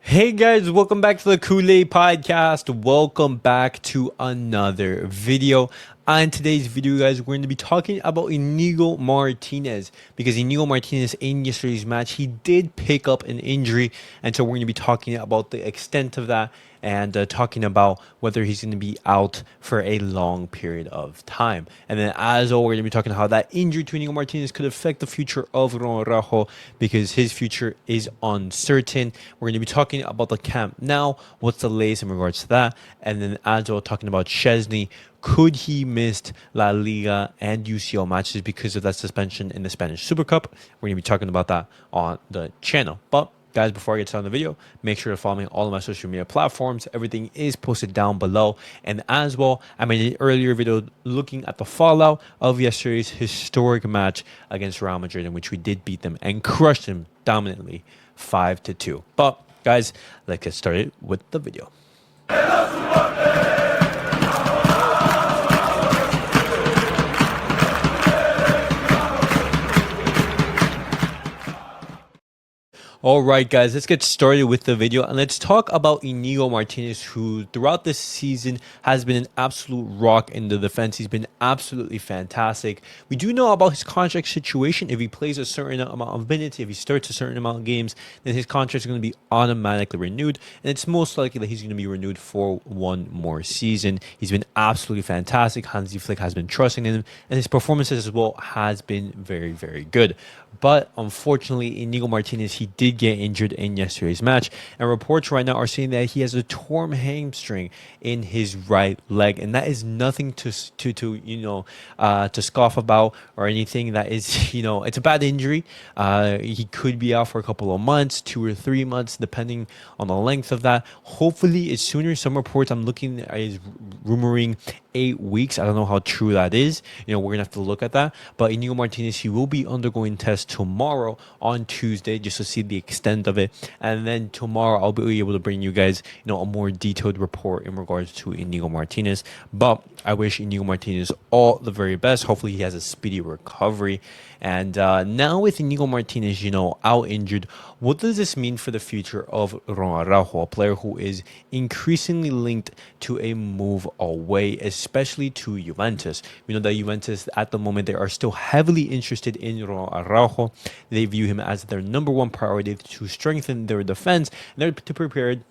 Hey guys, welcome back to the Kool-Aid Podcast. Welcome back to another video. On today's video, guys, we're going to be talking about Inigo Martinez because Inigo Martinez in yesterday's match, he did pick up an injury, and so we're going to be talking about the extent of that and talking about whether he's going to be out for a long period of time. And then as well, we're going to be talking how that injury to Inigo Martinez could affect the future of Ronald Araujo because his future is uncertain. We're going to be talking about the Camp Nou, what's the latest in regards to that, and then as well talking about Chesney. Could he miss La Liga and UCL matches because of that suspension in the Spanish Super Cup? We're going to be talking about that on the channel. But guys, before I get started on the video, make sure to follow me on all of my social media platforms. Everything is posted down below. And as well, I made an earlier video looking at the fallout of yesterday's historic match against Real Madrid, in which we did beat them and crushed them dominantly 5-2. But guys, let's get started with the video. All right, guys, let's get started with the video and let's talk about Inigo Martinez, who throughout this season has been an absolute rock in the defense. He's been absolutely fantastic. We do know about his contract situation. If he plays a certain amount of minutes, if he starts a certain amount of games, then his contract is going to be automatically renewed. And it's most likely that he's going to be renewed for one more season. He's been absolutely fantastic. Hansi Flick has been trusting in him, and his performances as well has been very, very good. But unfortunately, Inigo Martinez, he did get injured in yesterday's match, and reports right now are saying that he has a torn hamstring in his right leg, and that is nothing to scoff about or anything. That is, it's a bad injury. He could be out for a couple of months, 2 or 3 months, depending on the length of that. Hopefully, it's sooner. Some reports I'm looking at is rumoring 8 weeks. I don't know how true that is. We're gonna have to look at that. But Inigo Martinez, he will be undergoing tests tomorrow on Tuesday just to see the extent of it, and then tomorrow I'll be able to bring you guys a more detailed report in regards to Inigo Martinez. But I wish Inigo Martinez all the very best. Hopefully he has a speedy recovery. And now with Inigo Martinez out injured, what does this mean for the future of Ronald Araujo, a player who is increasingly linked to a move away, especially to Juventus? We know that Juventus at the moment, they are still heavily interested in Ronald Araujo. They view him as their number one priority to strengthen their defense, and they're prepared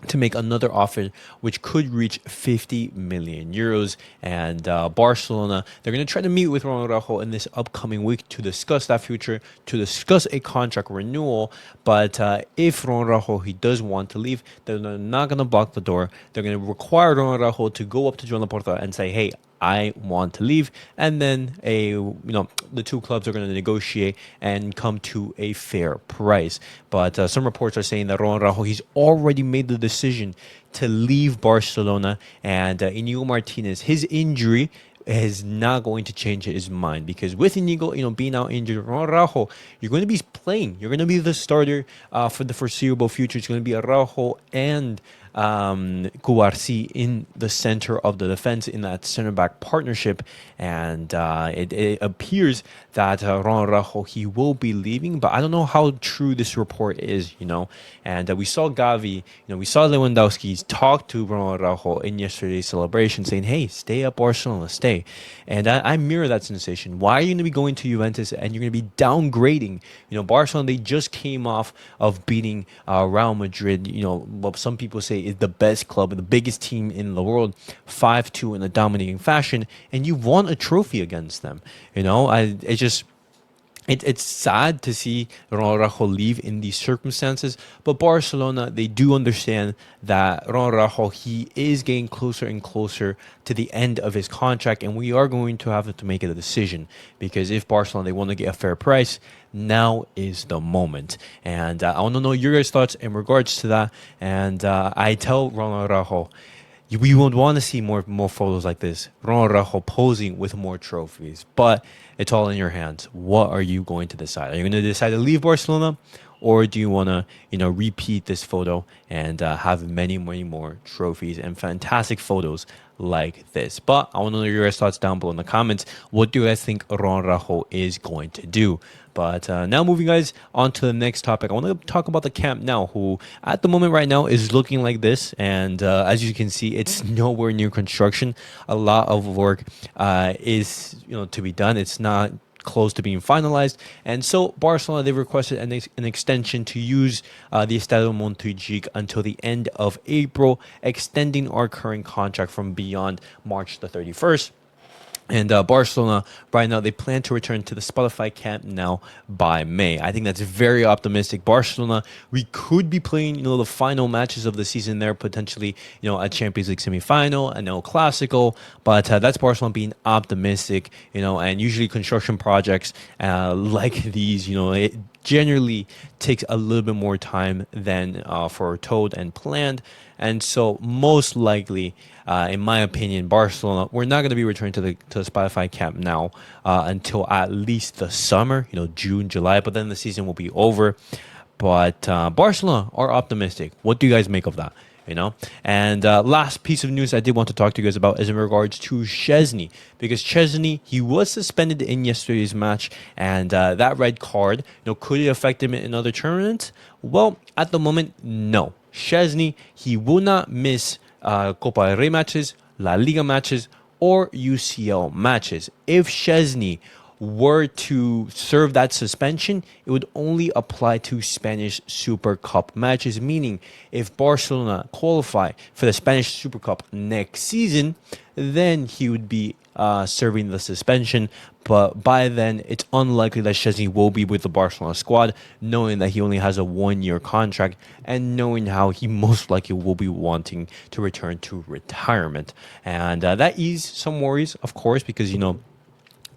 to make another offer which could reach 50 million euros. And Barcelona, they're going to try to meet with Ronald Araujo in this upcoming week to discuss that future, to discuss a contract renewal. But if Ronald Araujo, he does want to leave, they're not going to block the door. They're going to require Ronald Araujo to go up to Joan Laporta and say, hey, I want to leave, and then the two clubs are going to negotiate and come to a fair price. But some reports are saying that Ronald Araujo, he's already made the decision to leave Barcelona, and Inigo Martinez, his injury is not going to change his mind, because with Inigo, being out injured, Ronald Araujo, you're going to be playing. You're going to be the starter for the foreseeable future. It's going to be Araujo and Cubarsí in the center of the defense in that center back partnership, and it appears that Ronald Araujo, he will be leaving, but I don't know how true this report is, and we saw Gavi, we saw Lewandowski talk to Ronald Araujo in yesterday's celebration saying, hey, stay at Barcelona, stay. And I mirror that sensation. Why are you going to be going to Juventus and you're going to be downgrading? Barcelona, they just came off of beating Real Madrid, what some people say is the best club, the biggest team in the world, 5-2 in a dominating fashion, and you won a trophy against them. It's sad to see Ronald Araujo leave in these circumstances, but Barcelona, they do understand that Ronald Araujo, he is getting closer and closer to the end of his contract, and we are going to have to make a decision, because if Barcelona, they want to get a fair price, now is the moment. And I want to know your guys' thoughts in regards to that. And I tell Ronald Araujo, we would want to see more photos like this. Ronald Araujo posing with more trophies. But it's all in your hands. What are you going to decide? Are you going to decide to leave Barcelona? or do you want to, repeat this photo and have many, many more trophies and fantastic photos like this? But I want to know your guys' thoughts down below in the comments. What do you guys think Ronald Araujo is going to do? But now moving guys on to the next topic, I want to talk about the Camp Nou, who at the moment right now is looking like this. And as you can see, it's nowhere near construction. A lot of work is to be done. It's not close to being finalized, and so Barcelona, they've requested an extension to use the Estadi Montjuïc until the end of April, extending our current contract from beyond March the 31st. And Barcelona, right now, they plan to return to the Spotify Camp Nou by May. I think that's very optimistic. Barcelona, we could be playing, the final matches of the season there, potentially, a Champions League semifinal, an El Clásico. But that's Barcelona being optimistic, and usually construction projects like these, it generally takes a little bit more time than foretold and planned. And so most likely, in my opinion, Barcelona, we're not going to be returning to the Spotify Camp Nou until at least the summer, June, July, but then the season will be over. But Barcelona are optimistic. What do you guys make of that? And last piece of news I did want to talk to you guys about is in regards to Szczęsny, because Szczęsny, he was suspended in yesterday's match, and that red card, could it affect him in other tournaments? Well, at the moment, no. Szczęsny, he will not miss Copa del Rey matches, La Liga matches, or UCL matches. If Szczęsny were to serve that suspension, it would only apply to Spanish Super Cup matches, meaning if Barcelona qualify for the Spanish Super Cup next season, then he would be serving the suspension. But by then, it's unlikely that Szczęsny will be with the Barcelona squad, knowing that he only has a 1-year contract and knowing how he most likely will be wanting to return to retirement. And that eased some worries, of course, because,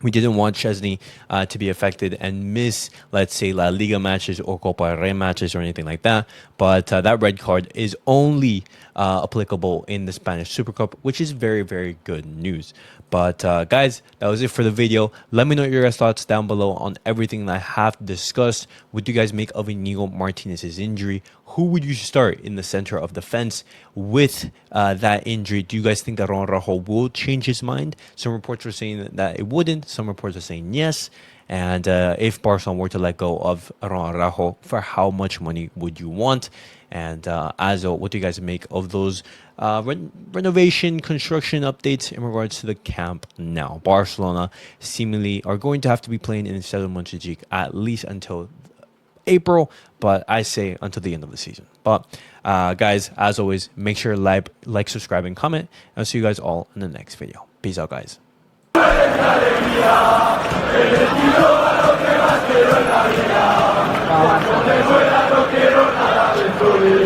we didn't want Szczęsny to be affected and miss, let's say, La Liga matches or Copa del Rey matches or anything like that. But that red card is only applicable in the Spanish Super Cup, which is very, very good news. But guys, that was it for the video. Let me know your guys' thoughts down below on everything that I have discussed. What do you guys make of Inigo Martinez's injury? Who would you start in the center of defense with that injury? Do you guys think that Ronald Araujo will change his mind? Some reports are saying that it wouldn't. Some reports are saying yes. And if Barcelona were to let go of Ronald Araujo, for how much money would you want? And Azo, what do you guys make of those renovation, construction updates in regards to the Camp Nou? Barcelona seemingly are going to have to be playing in Estadi Montjuïc at least until April, but I say until the end of the season. But guys, as always, make sure to like, subscribe, and comment. And I'll see you guys all in the next video. Peace out, guys. Vamos.